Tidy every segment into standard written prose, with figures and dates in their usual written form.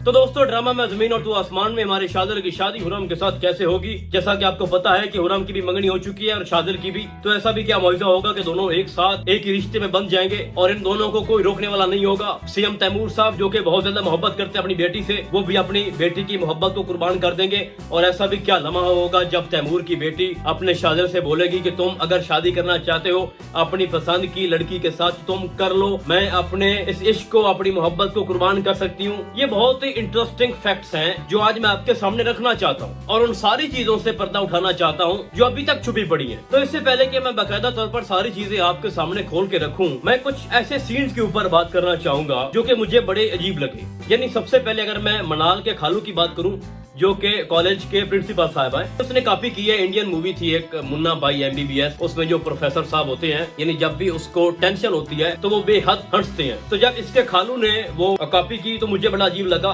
तो दोस्तों ड्रामा में जमीन और तो आसमान में हमारे शादिल की शादी हुरम के साथ कैसे होगी। जैसा कि आपको पता है कि हुरम की भी मंगनी हो चुकी है और शादिल की भी। तो ऐसा भी क्या मौजूदा होगा कि दोनों एक साथ एक ही रिश्ते में बंध जाएंगे और इन दोनों को कोई रोकने वाला नहीं होगा। सीएम तैमूर साहब जो कि बहुत ज्यादा मोहब्बत करते हैं अपनी बेटी से, वो भी अपनी बेटी की मोहब्बत को कुर्बान कर देंगे। और ऐसा भी क्या लम्हा होगा जब तैमूर की बेटी अपने शादिल से बोलेगी कि तुम अगर शादी करना चाहते हो अपनी पसंद की लड़की के साथ तुम कर लो, मैं अपने इस इश्क को अपनी मोहब्बत को कुर्बान कर सकती हूँ। ये बहुत ही इंटरेस्टिंग फैक्ट्स हैं जो आज मैं आपके सामने रखना चाहता हूँ और उन सारी चीजों से पर्दा उठाना चाहता हूँ जो अभी तक छुपी पड़ी हैं। तो इससे पहले कि मैं बाकायदा तौर पर सारी चीजें आपके सामने खोल के रखूं, मैं कुछ ऐसे सीन्स के ऊपर बात करना चाहूंगा जो कि मुझे बड़े अजीब लगे। यानी सबसे पहले अगर मैं मनाल के खालू की बात करूं जो कि कॉलेज के प्रिंसिपल साहब है, उसने कॉपी की है इंडियन मूवी थी एक मुन्ना भाई MBBS। उसमें जो प्रोफेसर साहब होते हैं यानी जब भी उसको टेंशन होती है तो वो बेहद हंसते हैं। तो जब इसके खालू ने वो कॉपी की तो मुझे बड़ा अजीब लगा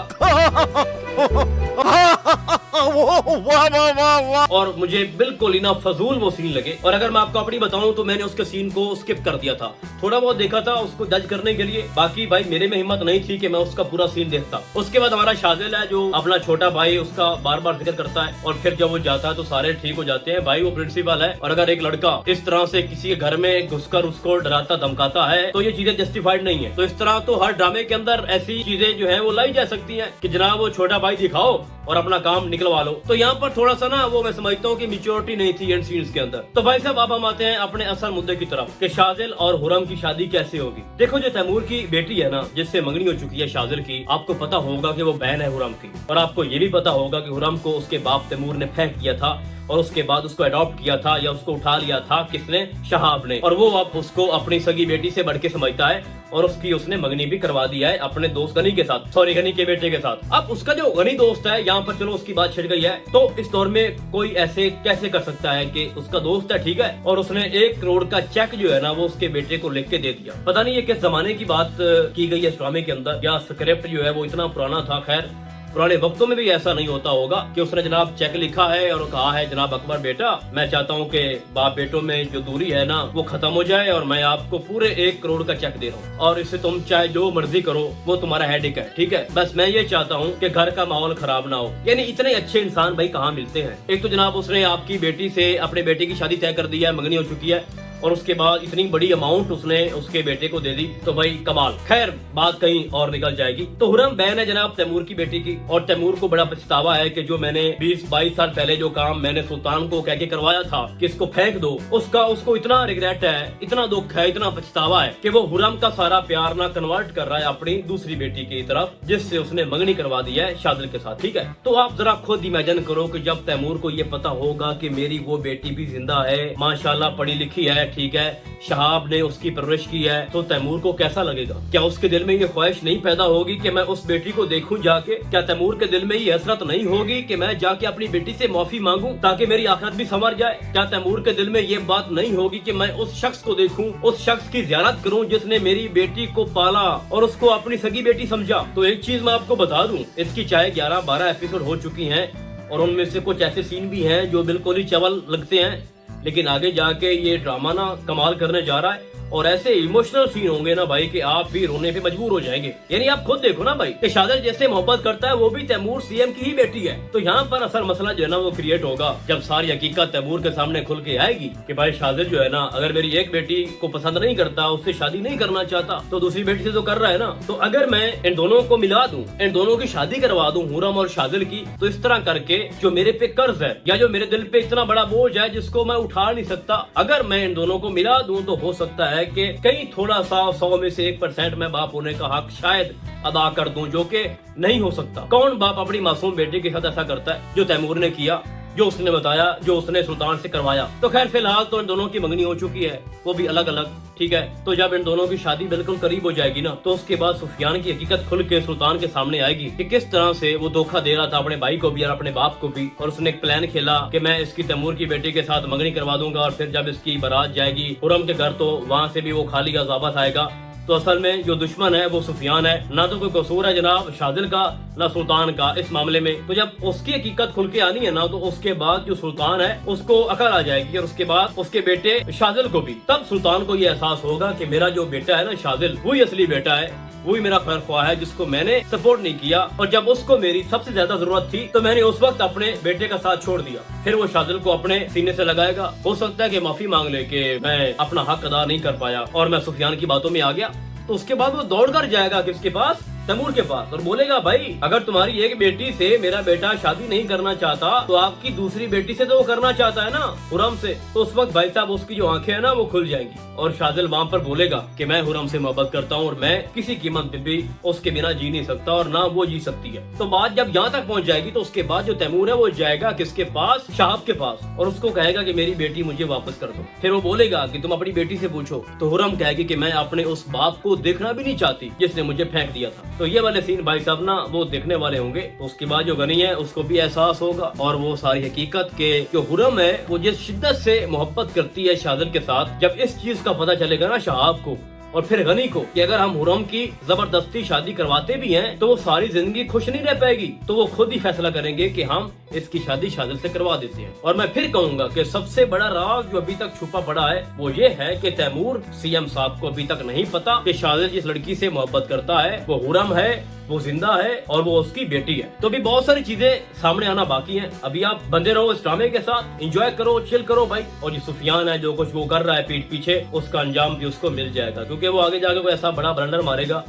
और मुझे बिल्कुल ही ना फजूल वो सीन लगे। और अगर मैं आपको अपनी बताऊं तो मैंने उसके सीन को स्किप कर दिया था, थोड़ा बहुत देखा था उसको जज करने के लिए। बाकी भाई मेरे में हिम्मत नहीं थी कि मैं उसका पूरा सीन देखता। उसके बाद हमारा शादिल है जो अपना छोटा भाई उसका बार बार जिक्र करता है और फिर जब वो जाता है तो सारे ठीक हो जाते हैं। भाई वो प्रिंसिपल है और अगर एक लड़का इस तरह से किसी के घर में घुसकर उसको डराता धमकाता है तो ये चीजें जस्टिफाइड नहीं है। तो इस तरह तो हर ड्रामे के अंदर ऐसी चीजें जो है वो लाई जा सकती है कि जनाब वो छोटा भाई दिखाओ और अपना काम निकलवा लो। तो यहाँ पर थोड़ा सा ना वो मैं समझता हूँ कि मैच्योरिटी नहीं थी इन सीन्स के अंदर। तो भाई साहब अब हम आते हैं अपने असल मुद्दे की तरफ कि शादिल और हुरम की शादी कैसे होगी। देखो जो तैमूर की बेटी है ना जिससे मंगनी हो चुकी है शादिल की, आपको पता होगा कि वो बहन है हुरम की। और आपको ये भी पता होगा कि हुरम को उसके बाप तैमूर ने फेंक दिया था और उसके बाद उसको अडॉप्ट किया था या उसको उठा लिया था किसने, शहाब ने। और वो अब उसको अपनी सगी बेटी से बढ़ के समझता है और उसकी उसने मंगनी भी करवा दिया है अपने दोस्त गनी के साथ, सॉरी गनी के बेटे के साथ। अब उसका जो गनी दोस्त है यहाँ पर चलो उसकी बात छिड़ गई है। तो इस दौर में कोई ऐसे कैसे कर सकता है कि उसका दोस्त है ठीक है और उसने 1 करोड़ का चेक जो है ना वो उसके बेटे को लिख के दे दिया। पता नहीं ये किस जमाने की बात की गई है इस ड्रामे के अंदर या स्क्रिप्ट जो है वो इतना पुराना था। खैर पुराने वक्तों में भी ऐसा नहीं होता होगा कि उसने जनाब चेक लिखा है और कहा है जनाब अकबर बेटा मैं चाहता हूँ कि बाप बेटों में जो दूरी है ना वो खत्म हो जाए और मैं आपको पूरे 1 करोड़ का चेक दे रहा हूँ और इससे तुम चाहे जो मर्जी करो वो तुम्हारा हेडेक है ठीक है। बस मैं ये चाहता हूँ कि घर का माहौल खराब ना हो। यानी इतने अच्छे इंसान भाई कहाँ मिलते हैं। एक तो जनाब उसने आपकी बेटी से अपने बेटे की शादी तय कर दी है, मंगनी हो चुकी है और उसके बाद इतनी बड़ी अमाउंट उसने उसके बेटे को दे दी तो भाई कमाल। खैर बात कहीं और निकल जाएगी। तो हुरम बहन है जनाब तैमूर की बेटी की और तैमूर को बड़ा पछतावा है कि जो मैंने 20-22 साल पहले जो काम मैंने सुल्तान को कह के करवाया था कि इसको फेंक दो, उसका उसको इतना रिग्रेट है, इतना दुख है, इतना पछतावा है कि वो हुरम का सारा प्यार ना कन्वर्ट कर रहा है अपनी दूसरी बेटी की तरफ जिससे उसने मंगनी करवा दी है शादिल के साथ ठीक है। तो आप जरा खुद इमेजिन करो कि जब तैमूर को ये पता होगा कि मेरी वो बेटी भी जिंदा है, माशाल्लाह पढ़ी लिखी है ठीक है, शहाब ने उसकी परवरिश की है, तो तैमूर को कैसा लगेगा। क्या उसके दिल में ये ख्वाहिश नहीं पैदा होगी कि मैं उस बेटी को देखूं जाके। क्या तैमूर के दिल में ये हसरत नहीं होगी कि मैं जाके अपनी बेटी से माफी मांगूं ताकि मेरी आखिरत भी संवर जाए। क्या तैमूर के दिल में ये बात नहीं होगी कि मैं उस शख्स को देखूं, उस शख्स की ज़ियारत करूं जिसने मेरी बेटी को पाला और उसको अपनी सगी बेटी समझा। तो एक चीज मैं आपको बता दूं, इसकी चाहे 11-12 एपिसोड हो चुकी हैं और उनमें से कुछ ऐसे सीन भी हैं जो बिल्कुल ही चवल लगते हैं, लेकिन आगे जाके ये ड्रामा ना कमाल करने जा रहा है और ऐसे इमोशनल सीन होंगे ना भाई कि आप भी रोने पे मजबूर हो जाएंगे। यानी आप खुद देखो ना भाई कि शादिल जैसे मोहब्बत करता है वो भी तैमूर सीएम की ही बेटी है। तो यहाँ पर असल मसला जो है ना वो क्रिएट होगा जब सारी हकीकत तैमूर के सामने खुल के आएगी कि भाई शादिल जो है ना अगर मेरी एक बेटी को पसंद नहीं करता, उससे शादी नहीं करना चाहता तो दूसरी बेटी से तो कर रहा है ना। तो अगर मैं इन दोनों को मिला दूं, इन दोनों की शादी करवा दूं हुरम और शादिल की, तो इस तरह करके जो मेरे पे कर्ज है या जो मेरे दिल पे इतना बड़ा बोझ है जिसको मैं उठा नहीं सकता, अगर मैं इन दोनों को मिला दूं तो हो सकता है कि कहीं थोड़ा सा 100 में से 1% मैं बाप होने का हक शायद अदा कर दूं जो कि नहीं हो सकता। कौन बाप अपनी मासूम बेटे के साथ ऐसा करता है जो तैमूर ने किया, जो उसने बताया, जो उसने सुल्तान से करवाया। तो खैर फिलहाल तो इन दोनों की मंगनी हो चुकी है, वो भी अलग अलग ठीक है। तो जब इन दोनों की शादी बिल्कुल करीब हो जाएगी ना तो उसके बाद सुफियान की हकीकत खुल के सुल्तान के सामने आएगी कि किस तरह से वो धोखा दे रहा था अपने भाई को भी और अपने बाप को भी। और उसने एक प्लान खेला कि मैं इसकी तैमूर की बेटी के साथ मंगनी करवा दूंगा और फिर जब इसकी बारात जाएगी हुरम के घर तो वहाँ से भी वो खाली का वापस आएगा तो असल में जो दुश्मन है वो सुफियान है, ना तो कोई कसूर है जनाब शादिल का ना सुल्तान का इस मामले में। तो जब उसकी हकीकत खुल के आनी है ना, तो उसके बाद जो सुल्तान है उसको अकल आ जाएगी, और उसके बाद उसके बेटे शादिल को भी। तब सुल्तान को ये एहसास होगा कि मेरा जो बेटा है ना शादिल, वही असली बेटा है, वही मेरा खैर ख्वाह है जिसको मैंने सपोर्ट नहीं किया, और जब उसको मेरी सबसे ज्यादा जरूरत थी तो मैंने उस वक्त अपने बेटे का साथ छोड़ दिया। फिर वो शादिल को अपने सीने से लगाएगा, हो सकता है कि माफी मांग ले कि मैं अपना हक अदा नहीं कर पाया और मैं सुफियान की बातों में आ गया। तो उसके बाद वो दौड़ कर जाएगा किसके पास, तैमूर के पास, और बोलेगा भाई अगर तुम्हारी एक बेटी से मेरा बेटा शादी नहीं करना चाहता तो आपकी दूसरी बेटी से तो वो करना चाहता है ना, हुरम से। तो उस वक्त भाई साहब उसकी जो आंखें है ना वो खुल जाएंगी, और शादिल वहाँ पर बोलेगा कि मैं हुरम से मोहब्बत करता हूँ और मैं किसी कीमत पे भी उसके बिना जी नहीं सकता और ना वो जी सकती है। तो बात जब यहाँ तक पहुँच जाएगी तो उसके बाद जो तैमूर है वो जाएगा किसके पास, शहाब के पास, और उसको कहेगा कि मेरी बेटी मुझे वापस कर दो। फिर वो बोलेगा कि तुम अपनी बेटी से पूछो, तो हुरम कहेगी कि मैं अपने उस बाप को देखना भी नहीं चाहती जिसने मुझे फेंक दिया था। तो ये वाले सीन भाई साहब ना वो देखने वाले होंगे। तो उसके बाद जो गनी है उसको भी एहसास होगा, और वो सारी हकीकत के जो हुरम है वो जिस शिद्दत से मोहब्बत करती है शादिल के साथ, जब इस चीज का पता चलेगा ना शहाब को और फिर गनी को कि अगर हम हुरम की जबरदस्ती शादी करवाते भी हैं तो वो सारी जिंदगी खुश नहीं रह पाएगी, तो वो खुद ही फैसला करेंगे कि हम इसकी शादी शादिल से करवा देते हैं। और मैं फिर कहूंगा कि सबसे बड़ा राज जो अभी तक छुपा पड़ा है वो ये है कि तैमूर सीएम साहब को अभी तक नहीं पता कि शादिल जिस लड़की से मोहब्बत करता है वो हुरम है, वो जिंदा है और वो उसकी बेटी है। तो अभी बहुत सारी चीजें सामने आना बाकी हैं। अभी आप बंदे रहो इस ड्रामे के साथ, एंजॉय करो, चिल करो भाई। और ये सुफियान है जो कुछ वो कर रहा है पीठ पीछे, उसका अंजाम भी उसको मिल जाएगा, क्योंकि वो आगे जाकर कोई ऐसा बड़ा ब्लंडर मारेगा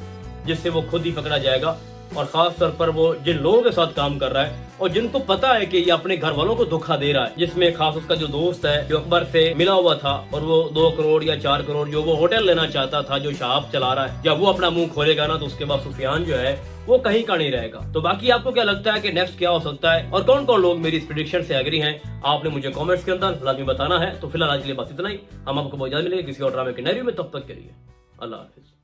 जिससे वो खुद ही पकड़ा जाएगा। और खास तौर पर वो जिन लोगों के साथ काम कर रहा है और जिनको पता है कि ये अपने घर वालों को धोखा दे रहा है, जिसमें खास उसका जो दोस्त है जो अकबर से मिला हुआ था और वो 2 करोड़ या 4 करोड़ जो वो होटल लेना चाहता था जो शहाब चला रहा है, जब वो अपना मुंह खोलेगा ना तो उसके बाद सुफियान जो है वो कहीं का नहीं रहेगा। तो बाकी आपको क्या लगता है कि नेक्स्ट क्या हो सकता है और कौन कौन लोग मेरी इस प्रेडिक्शन से एग्री हैं, आपने मुझे कमेंट्स के अंदर लाजमी बताना है। तो फिलहाल आज के लिए बस इतना ही, हम आपको बहुत जल्द मिलेंगे किसी और ड्रामे के नैरियो में, तब तक के लिए अल्लाह हाफिज।